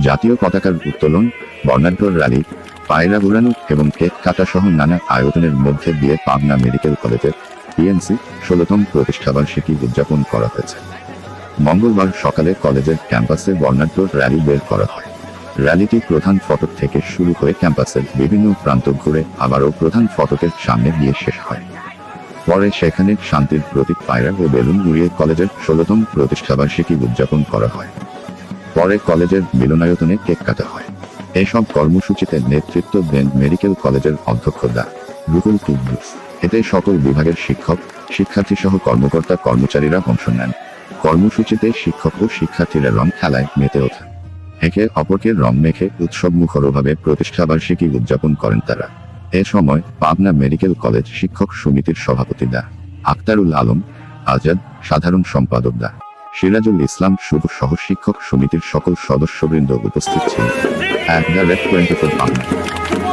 জাতীয় পতাকার উত্তোলন, বর্ণাঢ্য র্যালি, পায়রা উড়ানো এবং কেক কাটা সহ নানা আয়োজনের মধ্যে দিয়ে পাবনা মেডিকেল কলেজের পিএনসি 16তম প্রতিষ্ঠাবার্ষিকী উদযাপন করা হয়েছে। মঙ্গলবার সকালে কলেজের ক্যাম্পাসে বর্ণাঢ্য র্যালি বের করা হয়। র্যালিটি প্রধান ফটক থেকে শুরু হয়ে ক্যাম্পাসের বিভিন্ন প্রান্ত ঘুরে আবারও প্রধান ফটকের সামনে গিয়ে শেষ হয়। পরে সেখানে শান্তির প্রতীক পায়রা ও বেলুন উড়িয়ে কলেজের 16তম প্রতিষ্ঠাবার্ষিকী উদযাপন করা হয়। পরে কলেজের মিলনায়তনে কেক কাটা হয়। এসব কর্মসূচিতে নেতৃত্ব দেন মেডিকেল কলেজের অধ্যক্ষ ডা. রুহুল কুদ্দুস। এতে সকল বিভাগের শিক্ষক, শিক্ষার্থী সহ কর্মকর্তা কর্মচারীরা অংশ নেন। কর্মসূচিতে শিক্ষক ও শিক্ষার্থীরা রং খেলায় মেতে ওঠেন। একে অপরকে রং মেখে উৎসবমুখরভাবে প্রতিষ্ঠাবার্ষিকী উদযাপন করেন তারা। এ সময় পাবনা মেডিকেল কলেজ শিক্ষক সমিতির সভাপতি ডা. আক্তারুল আলম আজাদ, সাধারণ সম্পাদক ডা. সিরাজুল ইসলাম শুভ সহ শিক্ষক সমিতির সকল সদস্যবৃন্দ উপস্থিত ছিলেন। 24 পাবনা।